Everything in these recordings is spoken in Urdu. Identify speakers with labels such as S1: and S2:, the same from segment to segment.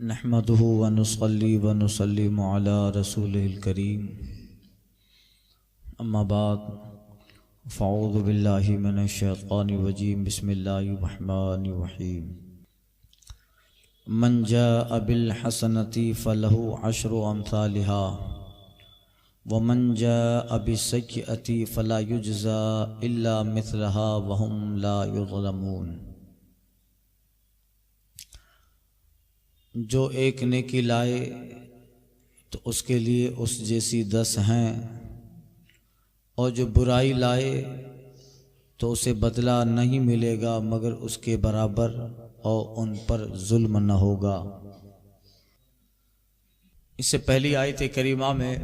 S1: نحمده ونصلي ونسلم على رسوله الكريم اما بعد فاعوذ بالله من الشیطان الرجیم بسم اللہ الرحمن الرحیم من جاء بالحسنة فله عشر امثالها ومن جاء بالسیئة فلا يجزى الا مثلها وهم لا يظلمون۔ جو ایک نیکی لائے تو اس کے لیے اس جیسی 10 ہیں، اور جو برائی لائے تو اسے بدلہ نہیں ملے گا مگر اس کے برابر، اور ان پر ظلم نہ ہوگا۔ اس سے پہلی آیت کریمہ میں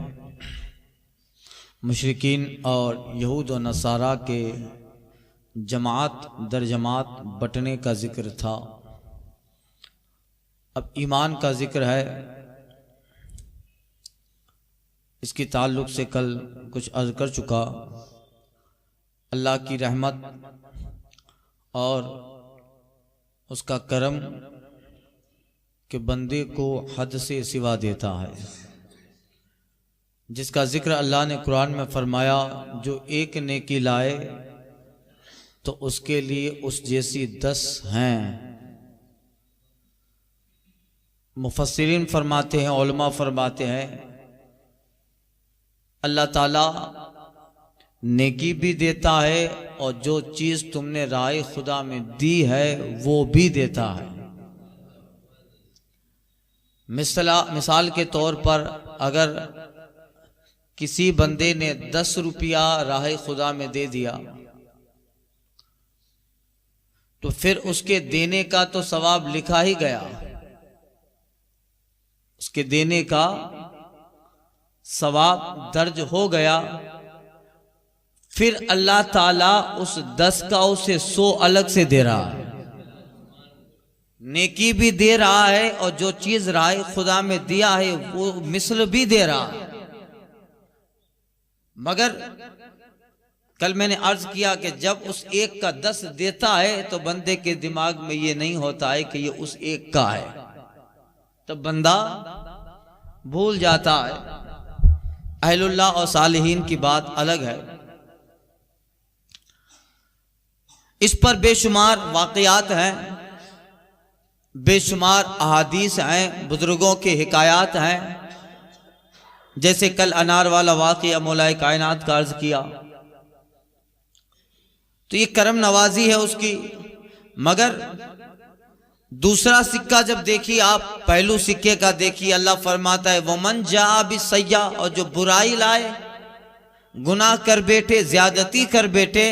S1: مشرکین اور یہود و نصارہ کے جماعت در جماعت بٹنے کا ذکر تھا۔ اب ایمان کا ذکر ہے۔ اس کی تعلق سے کل کچھ عرض کر چکا۔ اللہ کی رحمت اور اس کا کرم کہ بندے کو حد سے سوا دیتا ہے، جس کا ذکر اللہ نے قرآن میں فرمایا، جو ایک نیکی لائے تو اس کے لیے اس جیسی 10 ہیں۔ مفسرین فرماتے ہیں، علماء فرماتے ہیں، اللہ تعالیٰ نیکی بھی دیتا ہے اور جو چیز تم نے رائے خدا میں دی ہے وہ بھی دیتا ہے۔ مثال کے طور پر اگر کسی بندے نے 10 روپیہ راہ خدا میں دے دیا تو پھر اس کے دینے کا تو ثواب لکھا ہی گیا، اس کے دینے کا ثواب درج ہو گیا، پھر اللہ تعالیٰ اس 10 کا اسے 100 الگ سے دے رہا ہے۔ نیکی بھی دے رہا ہے اور جو چیز رائے خدا میں دیا ہے وہ مثل بھی دے رہا ہے۔ مگر کل میں نے عرض کیا کہ جب اس ایک کا 10 دیتا ہے تو بندے کے دماغ میں یہ نہیں ہوتا ہے کہ یہ اس ایک کا ہے، تب بندہ بھول جاتا ہے۔ اہل اللہ اور صالحین کی بات الگ ہے۔ اس پر بے شمار واقعات ہیں، بے شمار احادیث ہیں، بزرگوں کے حکایات ہیں، جیسے کل انار والا واقعہ مولا کائنات کا عرض کیا۔ تو یہ کرم نوازی ہے اس کی۔ مگر دوسرا سکہ جب دیکھیے آپ، پہلو سکے کا دیکھیے، اللہ فرماتا ہے وَمَنْ جَاءَ بِالسَّیِّئَةِ، اور جو برائی لائے، گناہ کر بیٹھے، زیادتی کر بیٹھے،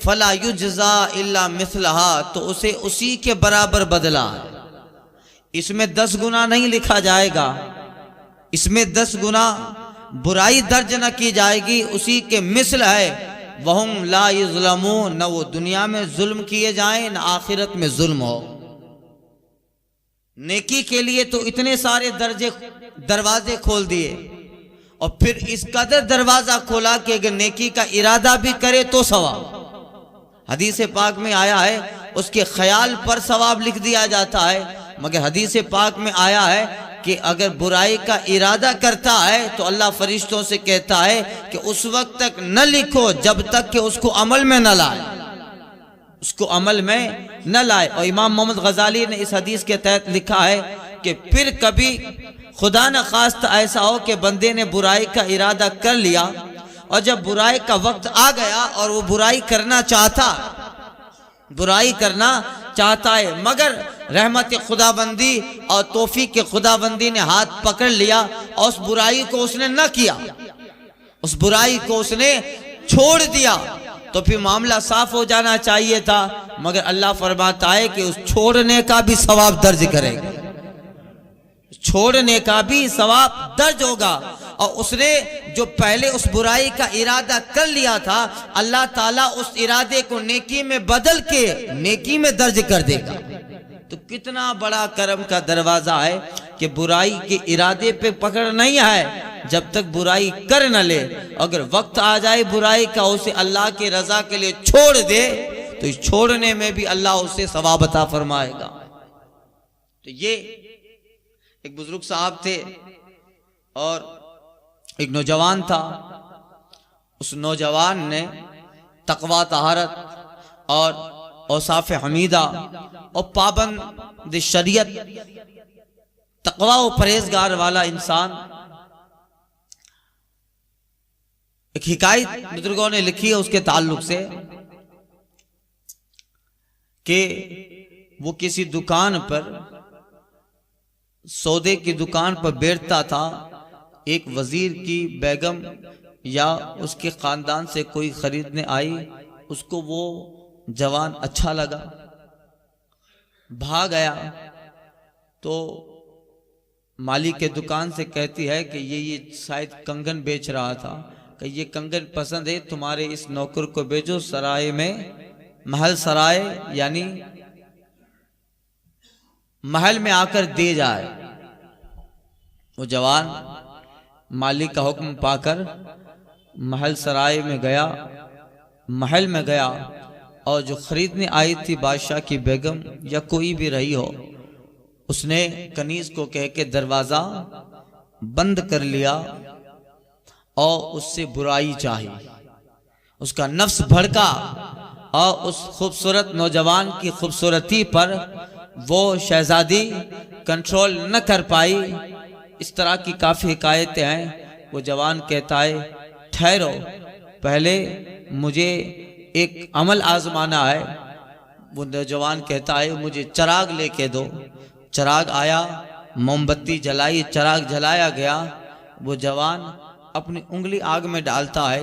S1: فَلَا يُجْزَى إِلَّا مِثْلَهَا، تو اسے اسی کے برابر بدلہ ہے۔ اس میں 10 گنا نہیں لکھا جائے گا، اس میں 10 گنا برائی درج نہ کی جائے گی، اسی کے مثل ہے۔ وَهُمْ لَا يُظْلَمُونَ، نہ وہ دنیا میں ظلم کیے جائیں نہ آخرت میں ظلم ہو۔ نیکی کے لیے تو اتنے سارے دروازے کھول دیے، اور پھر اس قدر دروازہ کھولا کہ اگر نیکی کا ارادہ بھی کرے تو ثواب۔ حدیث پاک میں آیا ہے اس کے خیال پر ثواب لکھ دیا جاتا ہے، مگر حدیث پاک میں آیا ہے کہ اگر برائی کا ارادہ کرتا ہے تو اللہ فرشتوں سے کہتا ہے کہ اس وقت تک نہ لکھو جب تک کہ اس کو عمل میں نہ لائے، اس کو عمل میں نہ لائے۔ اور امام محمد غزالی نے اس حدیث کے تحت لکھا ہے کہ پھر کبھی خدا نہ خواستہ ایسا ہو کہ بندے نے برائی کا ارادہ کر لیا، اور جب برائی کا وقت آ گیا اور وہ برائی کرنا چاہتا ہے، مگر رحمت خدا بندی اور توفیق خدا بندی نے ہاتھ پکڑ لیا اور اس برائی کو اس نے نہ کیا، اس برائی کو اس نے چھوڑ دیا، تو پھر معاملہ صاف ہو جانا چاہیے تھا۔ مگر اللہ فرماتا ہے کہ اس چھوڑنے کا بھی ثواب درج کرے گا، چھوڑنے کا بھی ثواب درج ہوگا۔ اور اس نے جو پہلے اس برائی کا ارادہ کر لیا تھا، اللہ تعالیٰ اس ارادے کو نیکی میں بدل کے نیکی میں درج کر دے گا۔ تو کتنا بڑا کرم کا دروازہ ہے کہ برائی کے ارادے پہ پکڑ نہیں ہے جب تک برائی کر نہ لے، اگر وقت آ جائے برائی کا اسے اللہ کے رضا کے لیے چھوڑ دے تو اس چھوڑنے میں بھی اللہ اسے ثواب عطا فرمائے گا۔ تو یہ ایک بزرگ صاحب تھے اور ایک نوجوان تھا. اس نوجوان نے تقوی، طہارت اور اوصاف حمیدہ اور پابند شریعت، تقوی و پرہیزگار والا انسان. ایک حکایت بزرگوں نے لکھی ہے اس کے تعلق سے کہ وہ کسی دکان پر، سودے کی دکان پر بیٹھتا تھا. ایک وزیر کی بیگم یا اس کے خاندان سے کوئی خریدنے آئی. اس کو وہ جوان اچھا لگا، بھاگ گیا. تو مالک کے دکان سے کہتی ہے کہ یہ شاید کنگن بیچ رہا تھا کہ یہ کنگن پسند ہے، تمہارے اس نوکر کو بھیجو سرائے میں، محل سرائے یعنی محل میں آ کر دے جائے. وہ جوان مالک کا حکم پا کر محل سرائے میں گیا، محل میں گیا، اور جو خریدنے آئی تھی بادشاہ کی بیگم یا کوئی بھی رہی ہو، اس نے کنیز کو کہہ کے دروازہ بند کر لیا اور اس سے برائی چاہی. اس کا نفس بھڑکا اور اس خوبصورت نوجوان کی خوبصورتی پر وہ شہزادی کنٹرول نہ کر پائی. اس طرح کی کافی حکایتیں ہیں. وہ جوان کہتا ہے ٹھہرو، پہلے مجھے ایک عمل آزمانا ہے. وہ نوجوان کہتا ہے مجھے چراغ لے کے دو. چراغ آیا، موم بتی جلائی، چراغ جلایا گیا. وہ جوان اپنی انگلی آگ میں ڈالتا ہے،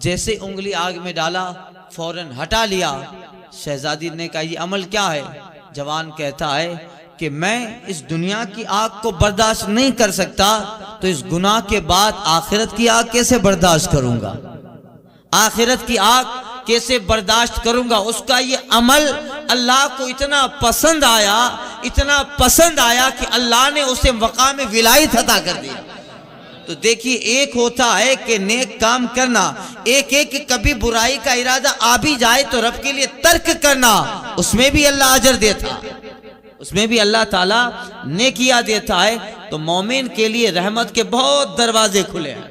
S1: جیسے انگلی آگ میں ڈالا فوراً ہٹا لیا. شہزادی نے کہا یہ عمل کیا ہے؟ جوان کہتا ہے کہ میں اس دنیا کی آگ کو برداشت نہیں کر سکتا، تو اس گناہ کے بعد آخرت کی آگ کیسے برداشت کروں گا؟ آخرت کی آگ کیسے برداشت کروں گا؟ اس کا یہ عمل اللہ کو اتنا پسند آیا کہ اللہ نے اسے مقام ولایت عطا کر دیا. تو دیکھیے، ایک ہوتا ہے کہ نیک کام کرنا، ایک کبھی برائی کا ارادہ آ بھی جائے تو رب کے لیے ترک کرنا، اس میں بھی اللہ اجر دیتا، اس میں بھی اللہ تعالیٰ نیکیاں دیتا ہے. تو مومن کے لیے رحمت کے بہت دروازے کھلے ہیں،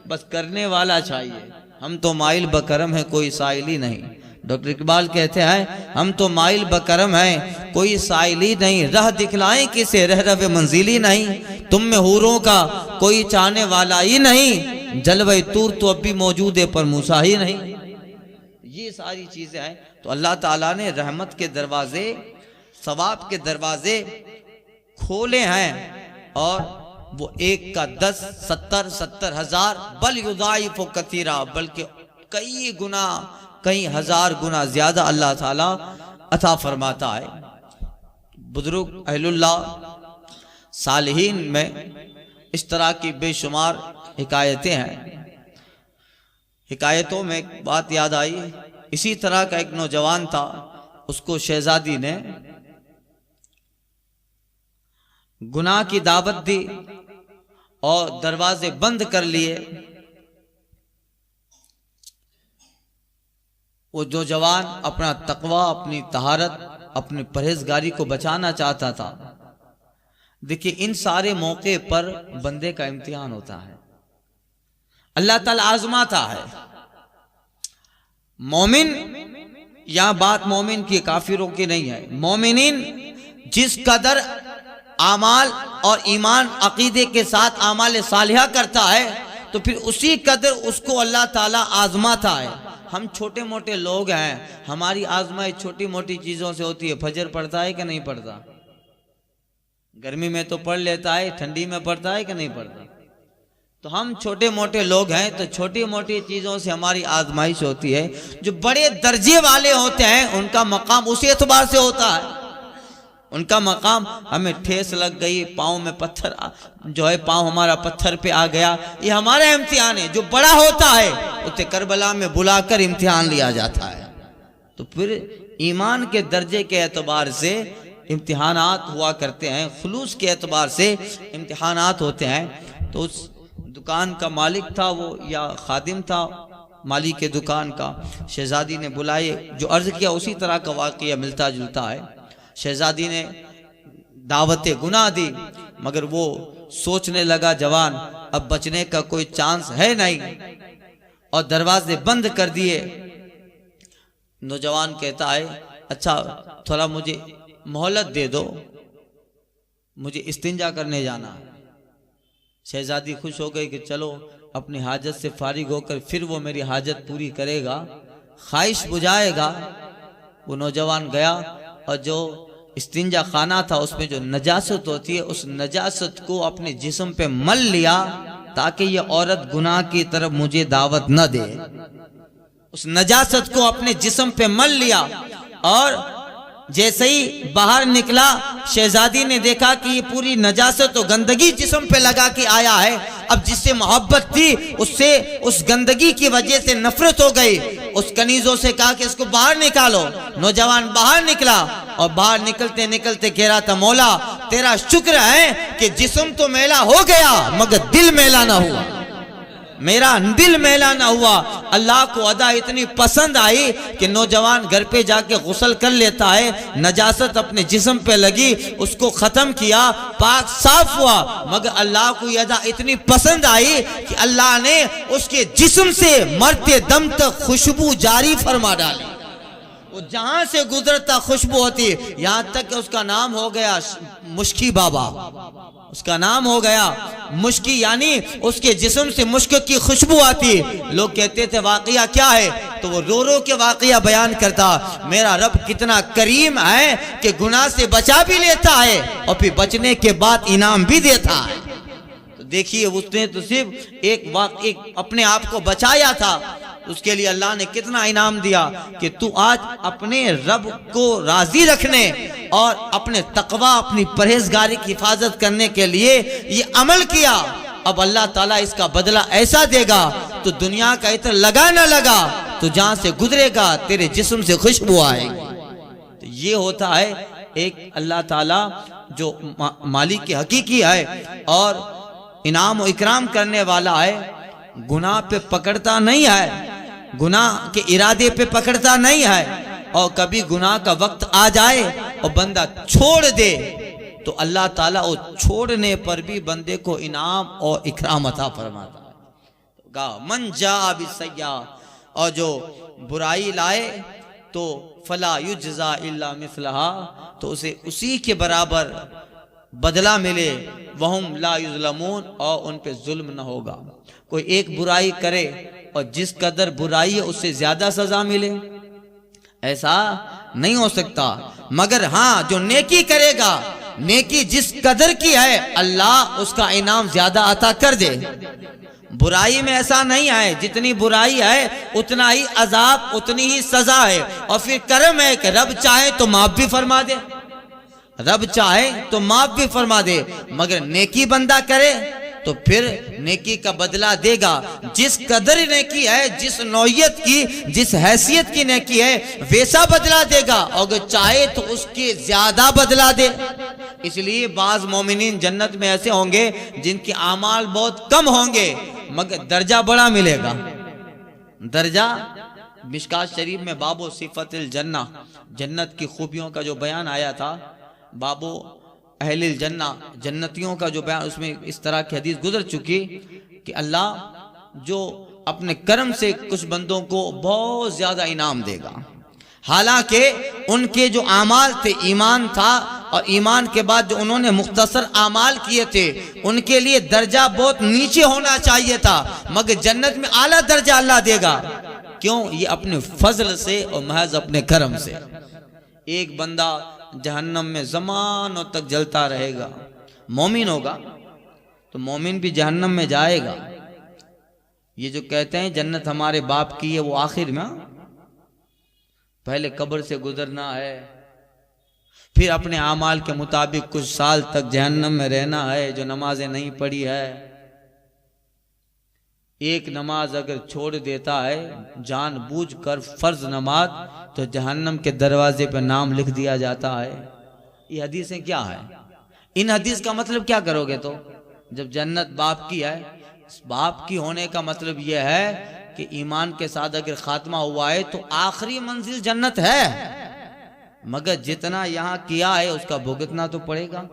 S1: بس کرنے والا چاہیے. ہم تو مائل بکرم ہیں، کوئی سائل ہی نہیں. ڈاکٹر اقبال کہتے ہیں ہم تو مائل بکرم ہیں، کوئی سائل ہی نہیں. راہ دکھلائیں کسے، رہرو منزلی نہیں. تم میں حوروں کا کوئی چاہنے والا ہی نہیں، جلوہ طور تو اب بھی موجود ہے پر موسیٰ ہی نہیں. یہ ساری چیزیں ہیں. تو اللہ تعالیٰ نے رحمت کے دروازے، ثواب کے دروازے کھولے ہیں، اور وہ ایک کا 10 70 ہزار بل یضاعف کثیرا، بلکہ کئی گنا، کئی ہزار گنا زیادہ اللہ تعالیٰ عطا فرماتا ہے. بزرگ اہل اللہ صالحین میں اس طرح کی بے شمار حکایتیں ہیں. حکایتوں میں ایک بات یاد آئی. اسی طرح کا ایک نوجوان تھا، اس کو شہزادی نے گناہ کی دعوت دی اور دروازے بند کر لیے. وہ جو جوان اپنا تقوی، اپنی طہارت، اپنی پرہیزگاری کو بچانا چاہتا تھا. دیکھیے، ان سارے موقع پر بندے کا امتحان ہوتا ہے، اللہ تعالیٰ آزماتا ہے. مومن، یہاں بات مومن کی کافروں کی نہیں ہے. مومنین جس قدر اعمال اور ایمان عقیدے کے ساتھ اعمال صالحہ کرتا ہے تو پھر اسی قدر اس کو اللہ تعالیٰ آزماتا ہے. ہم چھوٹے موٹے لوگ ہیں، ہماری آزمائش چھوٹی موٹی چیزوں سے ہوتی ہے. فجر پڑھتا ہے کہ نہیں پڑھتا؟ گرمی میں تو پڑھ لیتا ہے، ٹھنڈی میں پڑھتا ہے کہ نہیں پڑھتا؟ تو ہم چھوٹے موٹے لوگ ہیں، تو چھوٹی موٹی چیزوں سے ہماری آزمائش ہوتی ہے. جو بڑے درجے والے ہوتے ہیں ان کا مقام اسی اعتبار سے ہوتا ہے. ان کا مقام، ہمیں ٹھیس لگ گئی، پاؤں میں پتھر جو ہے، پاؤں ہمارا پتھر پہ آ گیا، یہ ہمارا امتحان ہے. جو بڑا ہوتا ہے اسے کربلا میں بلا کر امتحان لیا جاتا ہے. تو پھر ایمان کے درجے کے اعتبار سے امتحانات ہوا کرتے ہیں، خلوص کے اعتبار سے امتحانات ہوتے ہیں. تو اس دکان کا مالک تھا وہ، یا خادم تھا مالک کے دکان کا. شہزادی نے بلائے، جو عرض کیا اسی طرح کا واقعہ ملتا جلتا ہے. شہزادی نے دعوت گناہ دی، مگر وہ سوچنے لگا جوان اب بچنے کا کوئی چانس ہے نہیں، اور دروازے بند کر دیے۔ نوجوان کہتا ہے اچھا تھوڑا مجھے مہلت دے دو، مجھے استنجا کرنے جانا۔ شہزادی خوش ہو گئی کہ چلو اپنی حاجت سے فارغ ہو کر پھر وہ میری حاجت پوری کرے گا، خواہش بجھائے گا۔ وہ نوجوان گیا اور جو استنجا خانہ تھا اس میں جو نجاست ہوتی ہے اس نجاست کو اپنے جسم پہ مل لیا تاکہ یہ عورت گناہ کی طرف مجھے دعوت نہ دے۔ اس نجاست کو اپنے جسم پہ مل لیا، اور جیسے ہی باہر نکلا شہزادی نے دیکھا کہ یہ پوری نجاست و گندگی جسم پہ لگا کے آیا ہے۔ اب جس سے محبت تھی اس سے اس گندگی کی وجہ سے نفرت ہو گئی۔ اس کنیزوں سے کہا کہ اس کو باہر نکالو۔ نوجوان باہر نکلا اور باہر نکلتے نکلتے کہہ رہا تھا مولا تیرا شکر ہے کہ جسم تو میلا ہو گیا مگر دل میلا نہ ہوا، میرا دل میلا نہ ہوا۔ اللہ کو ادا اتنی پسند آئی کہ نوجوان گھر پہ جا کے غسل کر لیتا ہے، نجاست اپنے جسم پہ لگی، اس کو ختم کیا، پاک صاف ہوا، مگر اللہ کو یہ ادا اتنی پسند آئی کہ اللہ نے اس کے جسم سے مرتے دم تک خوشبو جاری فرما ڈالی۔ وہ جہاں سے گزرتا خوشبو ہوتی، یہاں تک کہ اس کا نام ہو گیا مشکی بابا، اس کا نام ہو گیا مشکی، یعنی اس کے جسم سے مشک کی خوشبو آتی۔ لوگ کہتے تھے واقعہ کیا ہے تو وہ رو رو کے واقعہ بیان کرتا، میرا رب کتنا کریم ہے کہ گناہ سے بچا بھی لیتا ہے اور پھر بچنے کے بعد انعام بھی دیتا ہے۔ تو دیکھیے اس نے تو صرف ایک اپنے آپ کو بچایا تھا، اس کے لیے اللہ نے کتنا انعام دیا کہ تو آج اپنے رب کو راضی رکھنے اور اپنے تقوی اپنی پرہیزگاری کی حفاظت کرنے کے لیے یہ عمل کیا۔ اب اللہ تعالیٰ اس کا بدلہ ایسا دے گا تو دنیا کا عطر لگا نہ لگا تو جہاں سے گزرے گا تیرے جسم سے خوشبو آئے گی۔ تو یہ ہوتا ہے ایک اللہ تعالیٰ جو مالک حقیقی ہے اور انعام و اکرام کرنے والا ہے، گناہ پہ پکڑتا نہیں ہے، گناہ کے ارادے پہ پکڑتا نہیں ہے، اور کبھی گناہ کا وقت آ جائے اور بندہ چھوڑ دے تو اللہ تعالیٰ وہ چھوڑنے پر بھی بندے کو انعام اور اکرام عطا فرماتا ہے۔ من جاء بالسیئۃ، اور جو برائی لائے تو فلا یجزا الا مثلہا، تو اسے اسی کے برابر بدلہ ملے، وہم لا یظلمون، اور ان پہ ظلم نہ ہوگا۔ کوئی ایک برائی کرے اور جس قدر برائی ہے اس سے زیادہ سزا ملے، ایسا نہیں ہو سکتا، مگر ہاں جو نیکی کرے گا، نیکی جس قدر کی ہے اللہ اس کا انعام زیادہ عطا کر دے۔ برائی میں ایسا نہیں ہے، جتنی برائی ہے اتنا ہی عذاب اتنی ہی سزا ہے، اور پھر کرم ہے کہ رب چاہے تو معاف بھی فرما دے، رب چاہے تو معاف بھی فرما دے، مگر نیکی بندہ کرے تو پھر نیکی کا بدلہ دے گا۔ جس قدر نیکی ہے، جس نوعیت کی، جس حیثیت کی نیکی ہے ویسا بدلہ دے گا، اور اگر چاہے تو اس کے زیادہ بدلہ دے۔ اس لیے بعض مومنین جنت میں ایسے ہوں گے جن کے اعمال بہت کم ہوں گے مگر درجہ بڑا ملے گا، درجہ۔ مشکات شریف میں بابو صفت الجنہ، جنت کی خوبیوں کا جو بیان آیا تھا، بابو اہل الجنہ، جنتیوں کا جو بیان، اس میں اس طرح کی حدیث گزر چکی کہ اللہ جو اپنے کرم سے کچھ بندوں کو بہت زیادہ انعام دے گا، حالانکہ ان کے جو اعمال تھے ایمان تھا، اور ایمان کے بعد جو انہوں نے مختصر اعمال کیے تھے ان کے لیے درجہ بہت نیچے ہونا چاہیے تھا، مگر جنت میں اعلیٰ درجہ اللہ دے گا۔ کیوں؟ یہ اپنے فضل سے اور محض اپنے کرم سے۔ ایک بندہ جہنم میں زمانوں تک جلتا رہے گا، مومن ہوگا تو مومن بھی جہنم میں جائے گا۔ یہ جو کہتے ہیں جنت ہمارے باپ کی ہے، وہ آخر میں پہلے قبر سے گزرنا ہے، پھر اپنے اعمال کے مطابق کچھ سال تک جہنم میں رہنا ہے۔ جو نمازیں نہیں پڑھی ہے، ایک نماز اگر چھوڑ دیتا ہے جان بوجھ کر فرض نماز، تو جہنم کے دروازے پہ نام لکھ دیا جاتا ہے۔ یہ حدیثیں کیا ہے؟ ان حدیث کا مطلب کیا کرو گے؟ تو جب جنت باپ کی ہے، باپ کی ہونے کا مطلب یہ ہے کہ ایمان کے ساتھ اگر خاتمہ ہوا ہے تو آخری منزل جنت ہے، مگر جتنا یہاں کیا ہے اس کا بھگتنا تو پڑے گا۔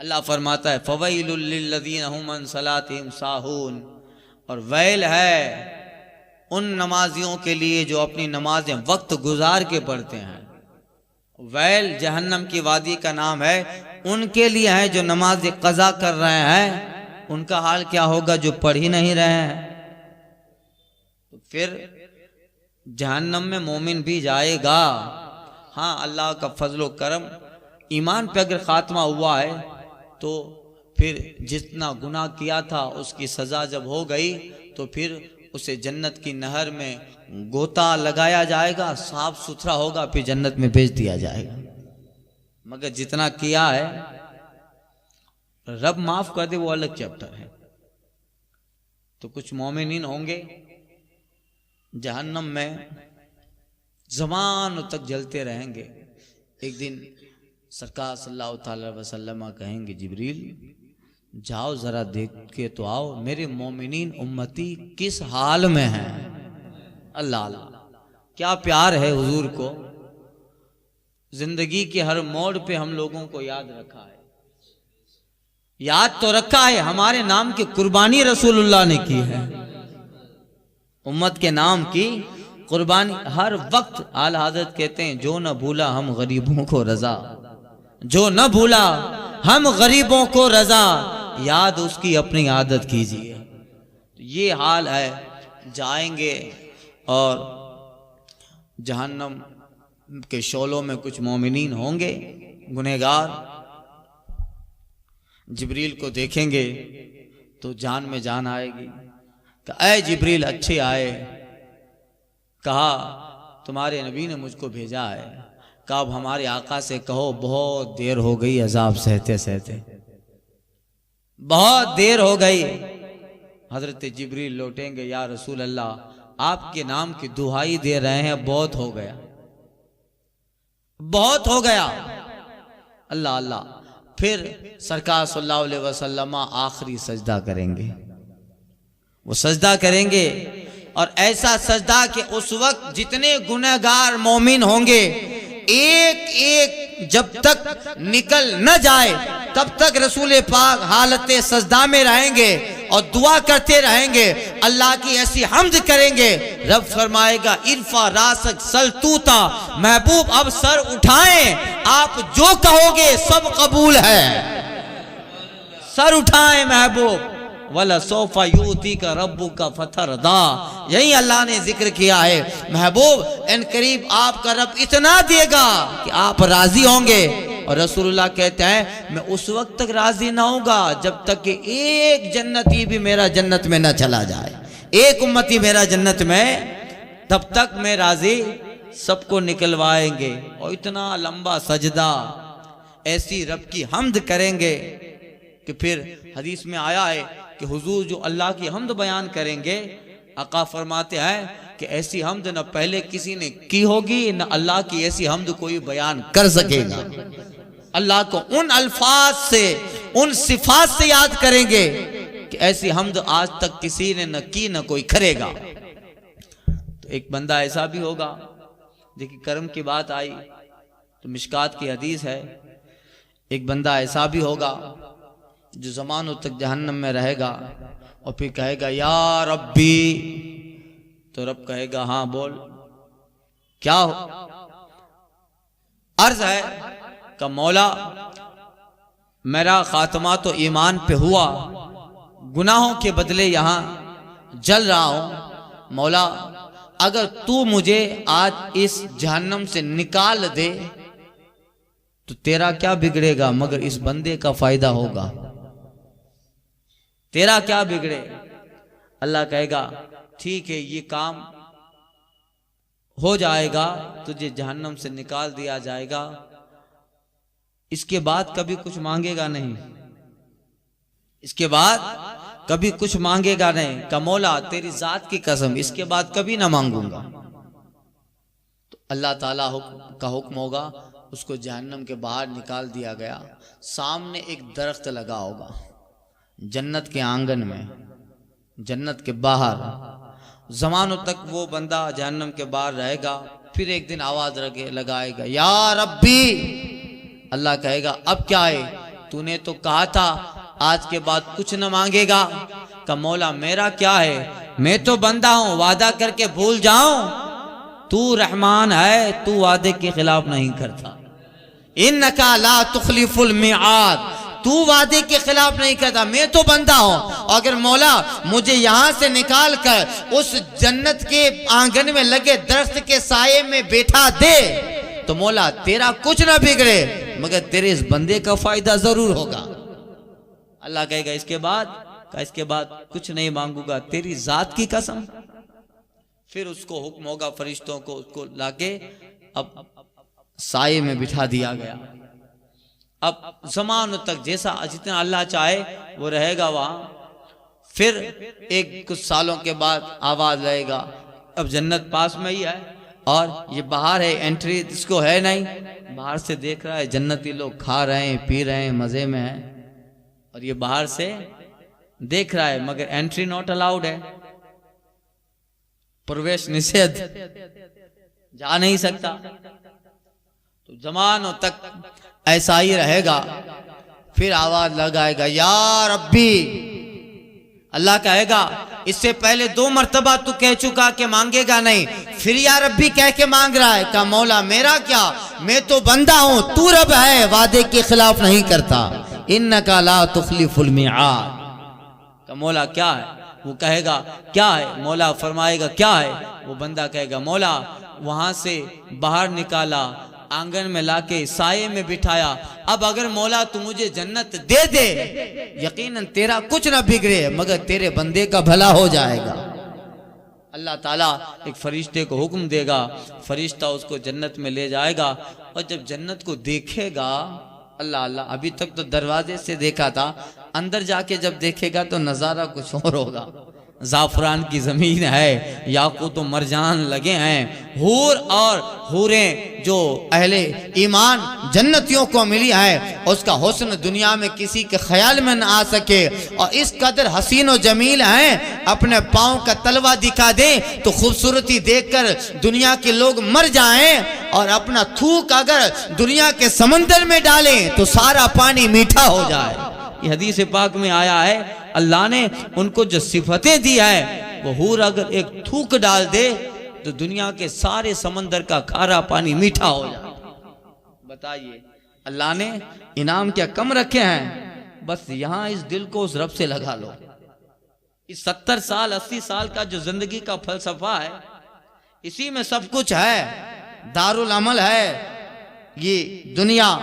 S1: اللہ فرماتا ہے فویل للذین هم عن صلاتهم ساہون، اور ویل ہے ان نمازیوں کے لیے جو اپنی نمازیں وقت گزار کے پڑھتے ہیں۔ ویل جہنم کی وادی کا نام ہے، ان کے لیے ہے جو نماز قضا کر رہے ہیں، ان کا حال کیا ہوگا جو پڑھ ہی نہیں رہے ہیں۔ تو پھر جہنم میں مومن بھی جائے گا، ہاں اللہ کا فضل و کرم، ایمان پہ اگر خاتمہ ہوا ہے تو پھر جتنا گناہ کیا تھا اس کی سزا جب ہو گئی تو پھر اسے جنت کی نہر میں گوتا لگایا جائے گا، صاف ستھرا ہوگا، پھر جنت میں بھیج دیا جائے گا۔ مگر جتنا کیا ہے رب معاف کر دے وہ الگ چیپٹر ہے۔ تو کچھ مومنین ہوں گے جہنم میں زمانوں تک جلتے رہیں گے۔ ایک دن سرکار صلی اللہ تعالی وسلم کہیں گے جبریل جاؤ ذرا دیکھ کے تو آؤ میرے مومنین امتی کس حال میں ہیں۔ اللہ اللہ کیا پیار ہے حضور کو، زندگی کے ہر موڑ پہ ہم لوگوں کو یاد رکھا ہے، یاد تو رکھا ہے، ہمارے نام کی قربانی رسول اللہ نے کی ہے، امت کے نام کی قربانی ہر وقت۔ اعلی حضرت کہتے ہیں جو نہ بھولا ہم غریبوں کو رضا، جو نہ بھولا ہم غریبوں کو رضا، یاد اس کی اپنی عادت کیجیے۔ یہ حال ہے، جائیں گے اور جہنم کے شعلوں میں کچھ مومنین ہوں گے گنہگار، جبریل کو دیکھیں گے تو جان میں جان آئے گی کہ اے جبریل اچھے آئے، کہا تمہارے نبی نے مجھ کو بھیجا ہے، کہا اب ہمارے آقا سے کہو بہت دیر ہو گئی عذاب سہتے سہتے، بہت دیر ہو گئی۔ حضرت جبریل لوٹیں گے یا رسول اللہ آپ کے نام کی دہائی دے رہے ہیں، بہت ہو گیا، بہت ہو گیا۔ اللہ اللہ پھر سرکار صلی اللہ علیہ وسلم آخری سجدہ کریں گے، وہ سجدہ کریں گے اور ایسا سجدہ کہ اس وقت جتنے گنہگار مومن ہوں گے ایک ایک جب تک نکل نہ جائے تب تک رسول پاک حالت سجدہ میں رہیں گے اور دعا کرتے رہیں گے، اللہ کی ایسی حمد کریں گے، رب فرمائے گا ارفع راسک سل توتا، محبوب اب سر اٹھائیں، آپ جو کہو گے سب قبول ہے، سر اٹھائیں محبوب، وَلَسَوْفَ يُؤْتِيكَ رَبُّكَ فَتَرْضَىٰ، یہی اللہ نے ذکر کیا ہے، محبوب ان قریب آپ کا رب اتنا دے گا کہ آپ راضی ہوں گے۔ اور رسول اللہ کہتے ہیں میں اس وقت تک راضی نہ ہوں گا جب تک کہ ایک جنتی بھی میرا جنت میں نہ چلا جائے، ایک امتی میرا جنت میں، تب تک میں راضی، سب کو نکلوائیں گے اور اتنا لمبا سجدہ ایسی رب کی حمد کریں گے کہ پھر حدیث میں آیا ہے کہ حضور جو اللہ کی حمد بیان کریں گے، آقا فرماتے ہیں کہ ایسی حمد نہ پہلے کسی نے کی ہوگی نہ اللہ کی ایسی حمد کوئی بیان کر سکے گا۔ اللہ کو ان الفاظ سے ان صفات سے یاد کریں گے کہ ایسی حمد آج تک کسی نے نہ کی نہ کوئی کرے گا۔ تو ایک بندہ ایسا بھی ہوگا، دیکھیں کرم کی بات آئی تو مشکات کی حدیث ہے، ایک بندہ ایسا بھی ہوگا جو زمانوں تک جہنم میں رہے گا اور پھر کہے گا یا ربی، تو رب کہے گا ہاں بول کیا ہو، عرض ہے کہ مولا میرا خاتمہ تو ایمان پہ ہوا، گناہوں کے بدلے یہاں جل رہا ہوں، مولا اگر تو مجھے آج اس جہنم سے نکال دے تو تیرا کیا بگڑے گا مگر اس بندے کا فائدہ ہوگا، تیرا کیا بگڑے۔ اللہ کہے گا ٹھیک ہے یہ کام ہو جائے گا، تجھے جہنم سے نکال دیا جائے گا، اس کے بعد کبھی کچھ مانگے گا نہیں، اس کے بعد کبھی کچھ مانگے گا نہیں، کہ مولا تیری ذات کی قسم اس کے بعد کبھی نہ مانگوں گا۔ تو اللہ تعالیٰ کا حکم ہوگا، اس کو جہنم کے باہر نکال دیا گیا، سامنے ایک درخت لگا ہوگا جنت کے آنگن میں، جنت کے باہر، زمانوں تک وہ بندہ جہنم کے باہر رہے گا، پھر ایک دن آواز لگائے گا یا ربی، اللہ کہے گا اب کیا ہے، تو نے تو کہا تھا آج کے بعد کچھ نہ مانگے گا. کہ مولا میرا کیا ہے, میں تو بندہ ہوں, وعدہ کر کے بھول جاؤں, تو رحمان ہے, تو وعدے کے خلاف نہیں کرتا. انکا لا تخلف المیعاد, تو وعدے کے خلاف نہیں کرتا, میں تو بندہ ہوں. اگر مولا مجھے یہاں سے نکال کر اس جنت کے آنگن میں لگے درخت کے سائے میں بیٹھا دے تو مولا تیرا کچھ نہ بگڑے, مگر تیرے اس بندے کا فائدہ ضرور ہوگا. اللہ کہے گا اس کے بعد کچھ نہیں مانگوں گا, تیری ذات کی قسم. پھر اس کو حکم ہوگا فرشتوں کو, اس کو لا کے اب سائے میں بٹھا دیا گیا. اب زمانوں تک جیسا جتنا اللہ چاہے وہ رہے گا وہاں. پھر کچھ سالوں کے بعد آواز آئے گا, اب جنت پاس میں ہی ہے اور یہ باہر ہے, انٹری اس کو ہے نہیں. باہر سے دیکھ رہا ہے جنتی لوگ کھا رہے ہیں, پی رہے ہیں, مزے میں ہیں, اور یہ باہر سے دیکھ رہا ہے مگر انٹری ناٹ الاؤڈ ہے, پرویش نشید, جا نہیں سکتا. تو زمانوں تک ایسا ہی رہے گا. پھر آواز لگائے گا یا ربی, اللہ کہے گا اس سے پہلے 2 مرتبہ تو کہہ چکا کہ مانگے گا نہیں, پھر یا ربی کہہ کے مانگ رہا ہے. کہ مولا میرا کیا, میں تو بندہ ہوں, تو رب ہے, وعدے کے خلاف نہیں کرتا. انکا لا تخلف المیعاد. کہ مولا کیا ہے, وہ کہے گا کیا ہے, مولا فرمائے گا کیا ہے. وہ بندہ کہے گا مولا وہاں سے باہر نکالا, آنگن میں لا کے سائے میں بٹھایا, اب اگر مولا تو مجھے جنت دے دے یقیناً تیرا کچھ نہ بگڑے مگر تیرے بندے کا بھلا ہو جائے گا. اللہ تعالیٰ ایک فرشتے کو حکم دے گا, فرشتہ اس کو جنت میں لے جائے گا. اور جب جنت کو دیکھے گا, اللہ ابھی تک تو دروازے سے دیکھا تھا, اندر جا کے جب دیکھے گا تو نظارہ کچھ اور ہوگا. زعفران کی زمین ہے, یاقوت و مرجان لگے ہیں, حور اور حوریں جو اہل ایمان جنتیوں کو ملی ہے, اس کا حسن دنیا میں کسی کے خیال میں نہ آ سکے. اور اس قدر حسین و جمیل ہیں, اپنے پاؤں کا تلوا دکھا دیں تو خوبصورتی دیکھ کر دنیا کے لوگ مر جائیں, اور اپنا تھوک اگر دنیا کے سمندر میں ڈالیں تو سارا پانی میٹھا ہو جائے. یہ حدیث پاک میں آیا ہے, اللہ نے ان کو جو صفتیں دی ہے, وہ حور اگر ایک تھوک ڈال دے تو دنیا کے سارے سمندر کا کھارا پانی میٹھا ہو جائے. بتائیے اللہ نے انعام کیا کم رکھے ہیں, بس یہاں اس دل کو اس رب سے لگا لو. اس 70 سال 80 سال کا جو زندگی کا فلسفہ ہے, اسی میں سب کچھ ہے, دارالعمل ہے یہ دنیا.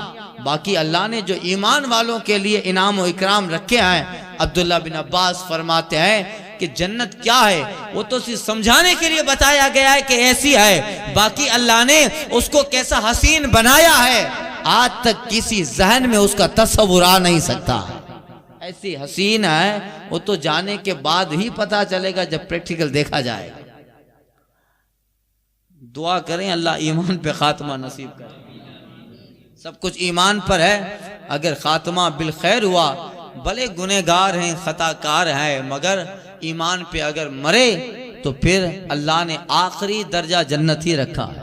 S1: باقی اللہ نے جو ایمان والوں کے لیے انعام و اکرام رکھے ہیں, عبداللہ بن عباس فرماتے ہیں کہ جنت کیا ہے وہ تو صرف سمجھانے کے لیے بتایا گیا ہے کہ ایسی ہے, باقی اللہ نے اس کو کیسا حسین بنایا ہے آج تک کسی ذہن میں اس کا تصور آ نہیں سکتا. ایسی حسین ہے, وہ تو جانے کے بعد ہی پتا چلے گا جب پریکٹیکل دیکھا جائے گا. دعا کریں اللہ ایمان پہ خاتمہ نصیب کرے. سب کچھ ایمان پر ہے, اگر خاتمہ بالخیر ہوا, بھلے گنہگار ہیں خطا کار ہیں, مگر ایمان پہ اگر مرے تو پھر اللہ نے آخری درجہ جنت ہی رکھا ہے.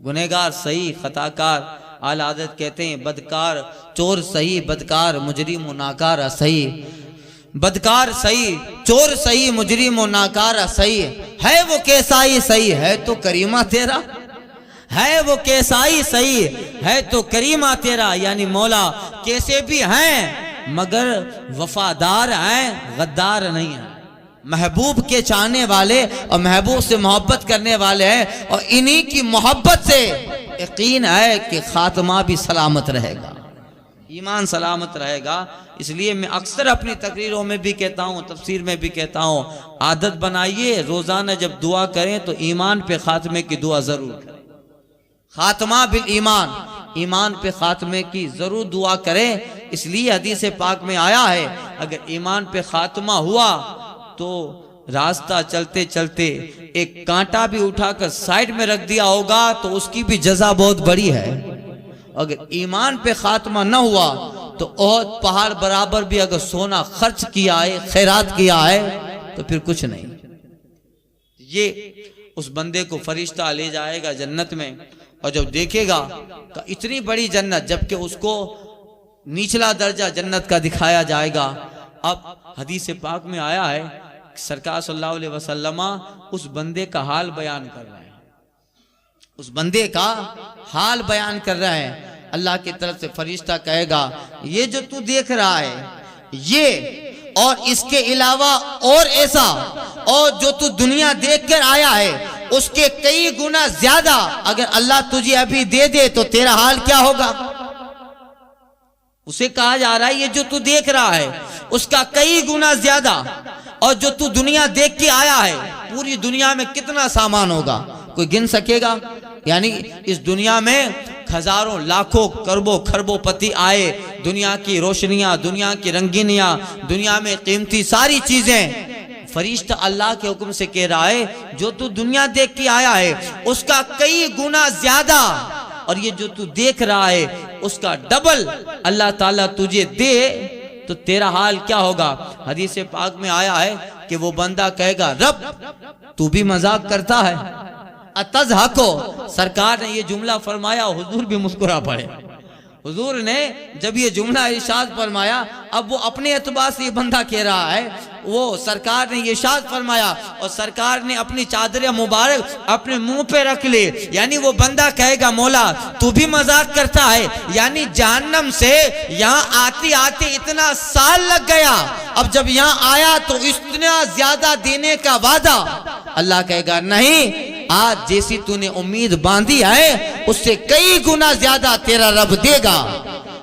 S1: گنہگار صحیح, خطا کار اعلی حضرت کہتے ہیں بدکار چور صحیح, بدکار مجرم و ناکارہ صحیح. بدکار صحیح, چور صحیح, مجرم و ناکارہ صحیح. ہے وہ کیسائی صحیح, ہے تو کریمہ تیرا, ہے وہ کیسائی صحیح, ہے تو کریمہ تیرا. یعنی مولا کیسے بھی ہیں مگر وفادار ہیں, غدار نہیں ہیں. محبوب کے چاہنے والے اور محبوب سے محبت کرنے والے ہیں, اور انہی کی محبت سے یقین ہے کہ خاتمہ بھی سلامت رہے گا, ایمان سلامت رہے گا. اس لیے میں اکثر اپنی تقریروں میں بھی کہتا ہوں, تفسیر میں بھی کہتا ہوں, عادت بنائیے روزانہ جب دعا کریں تو ایمان پہ خاتمے کی دعا ضرور کریں. خاتمہ بالایمان, ایمان پہ خاتمے کی ضرور دعا کریں. اس لیے حدیث پاک میں آیا ہے اگر ایمان پہ خاتمہ ہوا تو راستہ چلتے چلتے ایک کانٹا بھی اٹھا کر سائیڈ میں رکھ دیا ہوگا تو اس کی بھی جزا بہت بڑی ہے. اگر ایمان پہ خاتمہ نہ ہوا تو احد پہاڑ برابر بھی اگر سونا خرچ کیا ہے, خیرات کیا ہے, تو پھر کچھ نہیں. یہ اس بندے کو فرشتہ لے جائے گا جنت میں, اور جب دیکھے گا کہ اتنی بڑی جنت, جبکہ اس کو نچلا درجہ جنت کا دکھایا جائے گا۔ اب حدیث پاک میں آیا ہے سرکار صلی اللہ علیہ وسلم اس بندے کا حال بیان کر رہے ہیں، اس بندے کا حال بیان کر رہا ہے۔ اللہ کی طرف سے فرشتہ کہے گا یہ جو تو دیکھ رہا ہے یہ اور اس کے علاوہ اور ایسا، اور جو تو دنیا دیکھ کر آیا ہے اس کے کئی گنا زیادہ اگر اللہ تجھے ابھی دے دے تو تیرا حال کیا ہوگا؟ اسے کہا جا رہا ہے یہ جو تو دیکھ رہا ہے اس کا کئی گنا زیادہ، اور جو تو دنیا دیکھ کے آیا ہے پوری دنیا میں کتنا سامان ہوگا کوئی گن سکے گا؟ یعنی اس دنیا میں ہزاروں لاکھوں کربوں خربوں پتی آئے، دنیا کی روشنیاں، دنیا کی رنگینیاں، دنیا میں قیمتی ساری چیزیں، فرشتہ اللہ کے حکم سے کہہ رہا ہے جو تو دنیا دیکھ کے آیا ہے اس کا کئی گنا زیادہ، اور یہ جو تو دیکھ رہا ہے اس کا ڈبل اللہ تعالیٰ تجھے دے تو تیرا حال کیا ہوگا؟ حدیث پاک میں آیا ہے کہ وہ بندہ کہے گا رب تو بھی مذاق کرتا ہے، اتضحکو، سرکار نے یہ جملہ فرمایا حضور بھی مسکرا پڑے۔ حضور نے جب یہ جملہ ارشاد فرمایا، اب وہ اپنے اعتبار سے یہ بندہ کہہ رہا ہے، وہ سرکار نے یہ ارشاد فرمایا اور سرکار نے اپنی چادر مبارک اپنے منہ پہ رکھ لی، یعنی وہ بندہ کہے گا مولا تو بھی مذاق کرتا ہے، یعنی جہنم سے یہاں آتے آتے اتنا سال لگ گیا، اب جب یہاں آیا تو اتنا زیادہ دینے کا وعدہ، اللہ کہے گا نہیں، آج جیسی تو نے امید باندھی ہے اس سے کئی گنا زیادہ تیرا رب دے گا۔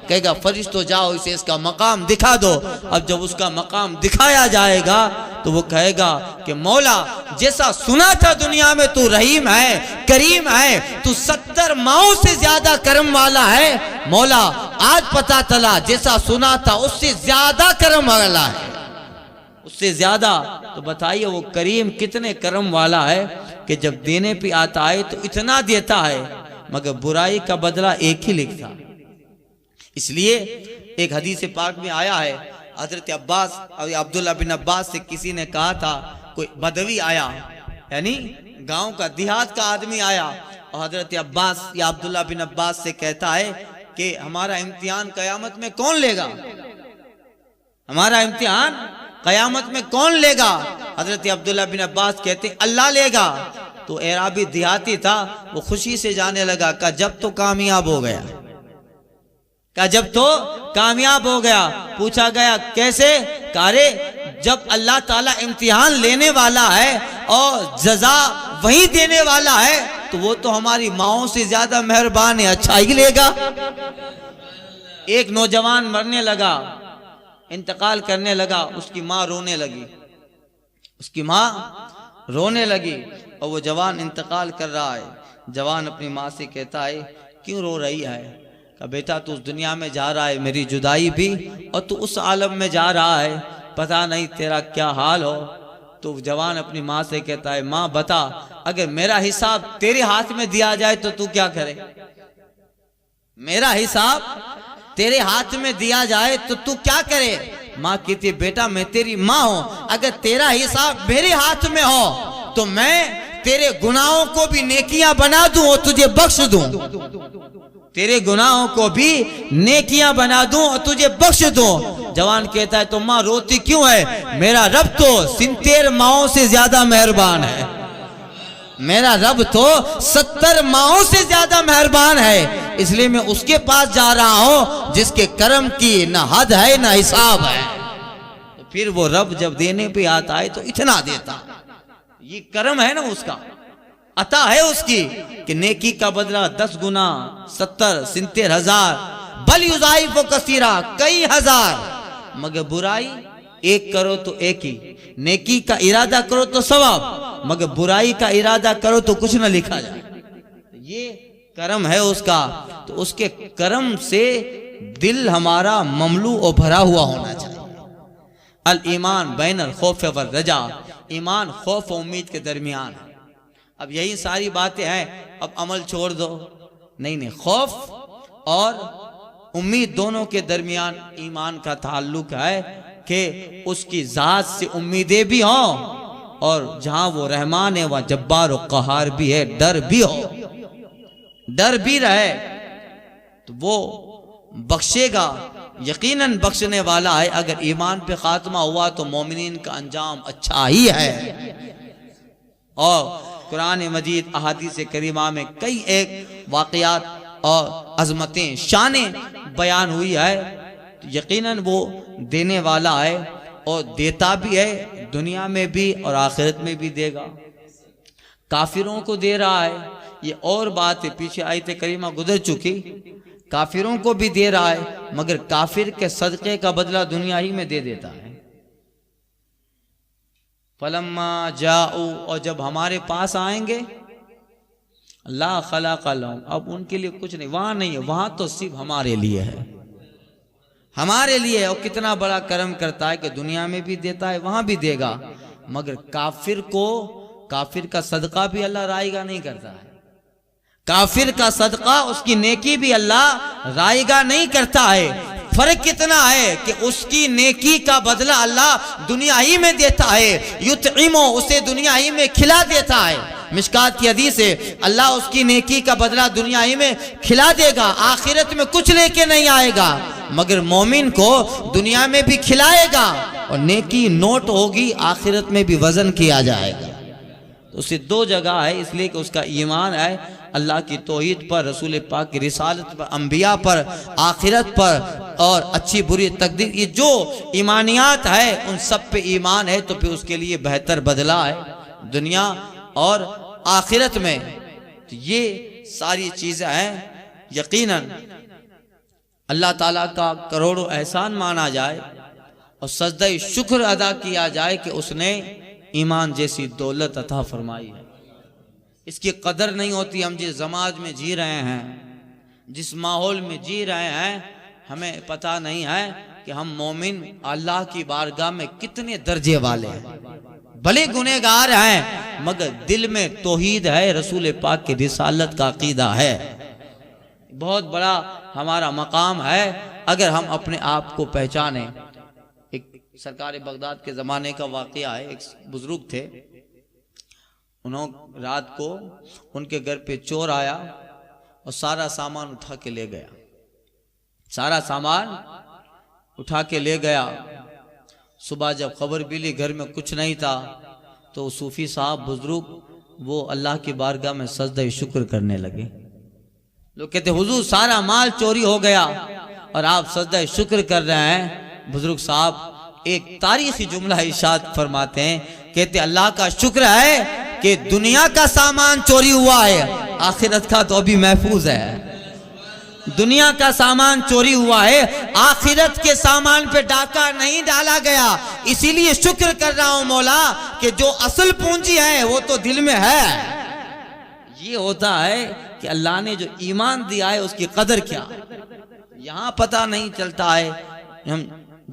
S1: کہے گا فرشتوں جاؤ اسے اس کا مقام دکھا دو۔ اب جب اس کا مقام دکھایا جائے گا تو وہ کہے گا کہ مولا جیسا سنا تھا دنیا میں تو رحیم ہے، کریم ہے، تو 70 ماؤں سے زیادہ کرم والا ہے، مولا آج پتا چلا جیسا سنا تھا اس سے زیادہ کرم والا ہے، اس سے زیادہ۔ تو بتائیے وہ کریم کتنے کرم والا ہے کہ جب دینے پہ آتا ہے تو اتنا دیتا ہے مگر برائی کا بدلہ ایک ہی لکھتا۔ اس لیے ایک حدیث پاک میں آیا ہے حضرت عباس اور عبداللہ بن عباس سے کسی نے کہا تھا، کوئی بدوی آیا یعنی گاؤں کا دیہات کا آدمی آیا اور حضرت عباس یا عبداللہ بن عباس سے کہتا ہے کہ ہمارا امتحان قیامت میں کون لے گا؟ ہمارا امتحان قیامت میں کون لے گا؟ حضرت عبداللہ بن عباس کہتے ہیں اللہ لے گا۔ تو اعرابی دیہاتی تھا، وہ خوشی سے جانے لگا، کہا جب تو کامیاب ہو گیا، کہا جب تو کامیاب ہو گیا۔ پوچھا گیا کیسے؟ کہا رے جب اللہ تعالیٰ امتحان لینے والا ہے اور جزا وہی دینے والا ہے تو وہ تو ہماری ماؤں سے زیادہ مہربان ہے، اچھا ہی لے گا۔ ایک نوجوان مرنے لگا، انتقال کرنے لگا، اس کی ماں رونے لگی، اس کی ماں رونے لگی اور وہ جوان انتقال کر رہا ہے۔ جوان اپنی ماں سے کہتا ہے کیوں رو رہی ہے؟ کہ بیٹا تو اس دنیا میں جا رہا ہے، میری جدائی بھی، اور تو اس عالم میں جا رہا ہے، پتہ نہیں تیرا کیا حال ہو۔ تو جوان اپنی ماں سے کہتا ہے ماں بتا اگر میرا حساب تیرے ہاتھ میں دیا جائے تو تو کیا کرے؟ میرا حساب تیرے ہاتھ میں دیا جائے تو تو کیا کرے؟ ماں کہتی ہے بیٹا میں تیری ماں ہوں، اگر تیرا حساب میرے ہاتھ میں ہو تو میں تیرے گناہوں کو بھی نیکیاں بنا دوں اور تجھے بخش دوں، تیرے گناہوں کو بھی نیکیاں بنا دوں اور تجھے بخش دوں۔ جوان کہتا ہے تو ماں روتی کیوں ہے؟ میرا رب تو 70 ماؤں سے زیادہ مہربان ہے، میرا رب تو 70 ماؤں سے زیادہ مہربان ہے، اس لیے میں اس کے پاس جا رہا ہوں جس کے کرم کی نہ حد ہے نہ حساب ہے۔ تو پھر وہ رب جب دینے پہ آتا ہے تو اتنا دیتا، یہ کرم ہے نا اس کا، عطا ہے اس کی کہ نیکی کا بدلہ 10 گنا 70 70,000 بل یضاعف کثیرا کئی ہزار، مگر برائی ایک کرو تو ایک ہی، نیکی کا ارادہ کرو تو ثواب، مگر برائی کا ارادہ کرو تو کچھ نہ لکھا جائے۔ یہ کرم ہے اس کا، تو اس کے کرم سے دل ہمارا مملوء اور بھرا ہوا ہونا چاہیے۔ الایمان بین الخوف والرجا، ایمان خوف و امید کے درمیان ہے۔ اب یہی ساری باتیں ہیں، اب عمل چھوڑ دو، نہیں، خوف اور امید دونوں کے درمیان ایمان کا تعلق ہے کہ اس کی ذات سے امیدیں بھی ہوں اور جہاں وہ رحمان ہے وہاں جبار و قہار بھی ہے، ڈر بھی ہو، ڈر بھی رہے تو وہ بخشے گا یقیناً بخشنے والا ہے۔ اگر ایمان پہ خاتمہ ہوا تو مومنین کا انجام اچھا ہی ہے۔ اور قرآن مجید احادیث کریمہ میں کئی ایک واقعات اور عظمتیں شانیں بیان ہوئی ہے، یقیناً وہ دینے والا ہے اور دیتا بھی ہے، دنیا میں بھی اور آخرت میں بھی دے گا۔ کافروں کو دے رہا ہے، یہ اور بات ہے، پیچھے آیت کریمہ گزر چکی، کافروں کو بھی دے رہا ہے، مگر کافر کے صدقے کا بدلہ دنیا ہی میں دے دیتا ہے۔ فَلَمَّا جَاءُوا، اور جب ہمارے پاس آئیں گے، لا خلاق لهم، اب ان کے لیے کچھ نہیں، وہاں نہیں ہے، وہاں تو صرف ہمارے لیے ہے، ہمارے لیے۔ اور کتنا بڑا کرم کرتا ہے کہ دنیا میں بھی دیتا ہے، وہاں بھی دے گا، مگر کافر کا صدقہ بھی اللہ رائیگا نہیں کرتا ہے، کافر کا صدقہ، اس کی نیکی بھی اللہ رائیگا نہیں کرتا ہے۔ فرق کتنا ہے کہ اس کی نیکی کا بدلہ اللہ دنیا ہی میں دیتا ہے، یطعمو، اسے دنیا ہی میں کھلا دیتا ہے۔ مشکات کی حدیث ہے، اللہ اس کی نیکی کا بدلہ دنیا ہی میں کھلا دے گا، آخرت میں کچھ لے کے نہیں آئے گا، مگر مومن کو دنیا میں بھی کھلائے گا اور نیکی نوٹ ہوگی، آخرت میں بھی وزن کیا جائے گا۔ تو اسے دو جگہ ہے، اس لیے کہ اس کا ایمان ہے اللہ کی توحید پر، رسول پاک کی رسالت پر، انبیاء پر، آخرت پر اور اچھی بری تقدیر، یہ جو ایمانیات ہے ان سب پہ ایمان ہے، تو پھر اس کے لیے بہتر بدلہ ہے دنیا اور آخرت میں۔ تو یہ ساری چیزیں ہیں، یقیناً اللہ تعالیٰ کا کروڑوں احسان مانا جائے اور سجدہ شکر ادا کیا جائے کہ اس نے ایمان جیسی دولت عطا فرمائی ہے۔ اس کی قدر نہیں ہوتی، ہم جس سماج میں جی رہے ہیں، جس ماحول میں جی رہے ہیں، ہمیں پتہ نہیں ہے کہ ہم مومن اللہ کی بارگاہ میں کتنے درجے والے ہیں، بھلے گنہگار ہیں مگر دل میں توحید ہے، رسول پاک کی رسالت کا عقیدہ ہے، بہت بڑا ہمارا مقام ہے اگر ہم اپنے آپ کو پہچانیں۔ ایک سرکار بغداد کے زمانے کا واقعہ ہے، ایک بزرگ تھے، انہوں رات کو ان کے گھر پہ چور آیا اور سارا سامان اٹھا کے لے گیا، سارا سامان اٹھا کے لے گیا۔ صبح جب خبر ملی گھر میں کچھ نہیں تھا تو صوفی صاحب بزرگ وہ اللہ کی بارگاہ میں سجدہ شکر کرنے لگے۔ لوگ کہتے حضور سارا مال چوری ہو گیا اور آپ سجدہ شکر کر رہے ہیں۔ بزرگ صاحب ایک تاریخی جملہ ارشاد فرماتے ہیں، کہتے اللہ کا شکر ہے کہ دنیا کا سامان چوری ہوا ہے، آخرت کا تو ابھی محفوظ ہے۔ دنیا کا سامان چوری ہوا ہے، آخرت کے سامان پہ ڈاکہ نہیں ڈالا گیا، اسی لیے شکر کر رہا ہوں مولا کہ جو اصل پونجی ہے وہ تو دل میں ہے۔ یہ ہوتا ہے کہ اللہ نے جو ایمان دیا ہے اس کی قدر کیا، یہاں پتہ نہیں چلتا ہے ہم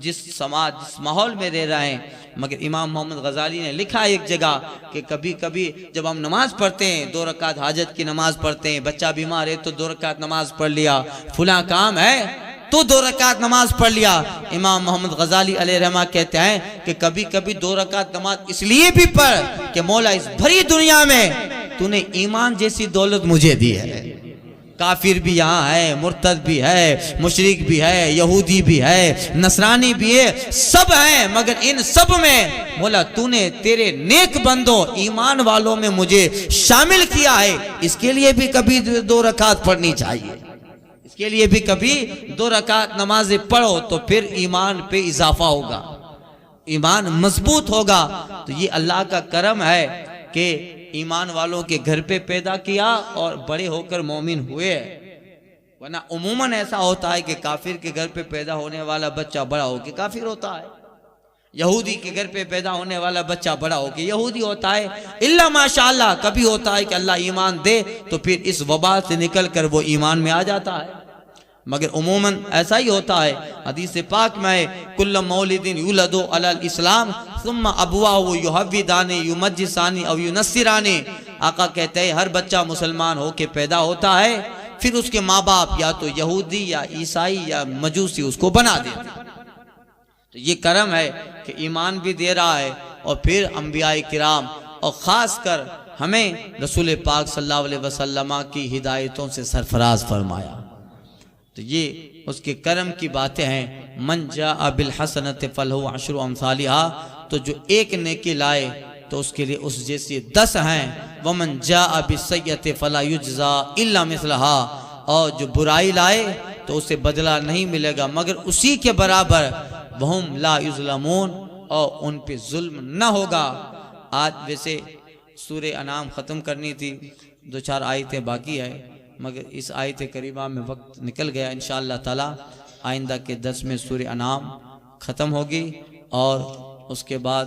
S1: جس سماج جس ماحول میں رہ رہے ہیں۔ مگر امام محمد غزالی نے لکھا ایک جگہ کہ کبھی کبھی جب ہم نماز پڑھتے ہیں، 2 رکعت حاجت کی نماز پڑھتے ہیں، بچہ بیمار ہے تو 2 رکعت نماز پڑھ لیا، فلاں کام ہے تو 2 رکعت نماز پڑھ لیا۔ امام محمد غزالی علیہ رحمہ کہتے ہیں کہ کبھی کبھی 2 رکعت نماز اس لیے بھی پڑھ کہ مولا اس بھری دنیا میں تو نے ایمان جیسی دولت مجھے دی ہے، کافر بھی یہاں ہے، مرتد بھی ہے، مشرک بھی ہے، یہودی بھی ہے، نصرانی بھی ہے، سب ہیں، مگر ان سب میں مولا تو نے تیرے نیک بندوں ایمان والوں میں مجھے شامل کیا ہے، اس کے لیے بھی کبھی 2 رکعت پڑھنی چاہیے، اس کے لیے بھی کبھی 2 رکعت نمازیں پڑھو تو پھر ایمان پہ اضافہ ہوگا، ایمان مضبوط ہوگا۔ تو یہ اللہ کا کرم ہے کہ ایمان والوں کے گھر پہ پیدا کیا اور بڑے ہو کر مومن ہوئے، ورنہ عموماً ایسا ہوتا ہے کہ کافر کے گھر پہ پیدا ہونے والا بچہ بڑا ہو کے کافر ہوتا ہے، یہودی کے گھر پہ پیدا ہونے والا بچہ بڑا ہو کے یہودی ہوتا ہے، اللہ ماشاءاللہ کبھی ہوتا ہے کہ اللہ ایمان دے تو پھر اس وبا سے نکل کر وہ ایمان میں آ جاتا ہے، مگر عموماً ایسا ہی ہوتا ہے۔ حدیث پاک میں ہے کل مولد یولد علی الاسلام ثم ابواہ یحودانی یمجسانی او ینصرانی، آقا کہتے ہیں ہر بچہ مسلمان ہو کے پیدا ہوتا ہے، پھر اس کے ماں باپ یا تو یہودی یا عیسائی یا مجوسی اس کو بنا دیتے ہیں۔ تو یہ کرم ہے کہ ایمان بھی دے رہا ہے اور پھر انبیاء کرام اور خاص کر ہمیں رسول پاک صلی اللہ علیہ وسلم کی ہدایتوں سے سرفراز فرمایا۔ تو یہ اس کے کرم کی باتیں ہیں. من جاء بالحسنۃ فلہ عشر امثالھا، تو جو ایک نیکی لائے تو اس کے لیے اس جیسی 10 ہیں. ومن جاء بالسیئۃ فلا یجزا الا مثلھا، اور جو برائی لائے تو اسے بدلہ نہیں ملے گا مگر اسی کے برابر. وہم لا یظلمون، اور ان پہ ظلم نہ ہوگا. آج ویسے سورہ انعام ختم کرنی تھی، 2-4 آیتیں باقی ہے، مگر اس آیت کریمہ میں وقت نکل گیا. انشاءاللہ تعالی آئندہ کے 10 میں سورہ انعام ختم ہوگی، اور اس کے بعد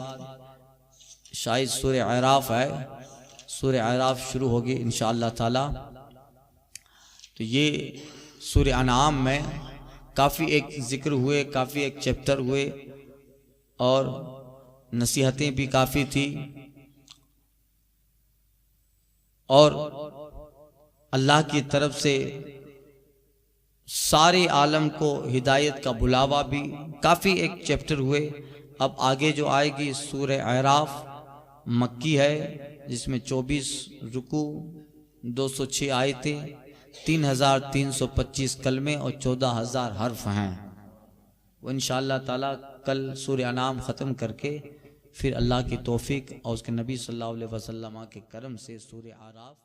S1: شاید سورہ اعراف ہے، سورہ اعراف شروع ہوگی انشاءاللہ تعالی. تو یہ سورہ انعام میں کافی ایک ذکر ہوئے، کافی ایک چیپٹر ہوئے، اور نصیحتیں بھی کافی تھی، اور اللہ کی طرف سے سارے عالم کو ہدایت کا بلاوا بھی. کافی ایک چیپٹر ہوئے. اب آگے جو آئے گی سورہ اعراف مکی ہے، جس میں 24 رکوع، 206 آیتیں، 3325 کلمے اور 14000 حرف ہیں. وہ انشاءاللہ تعالی کل سورہ انعام ختم کر کے پھر اللہ کی توفیق اور اس کے نبی صلی اللہ علیہ وسلم کے کرم سے سورہ اعراف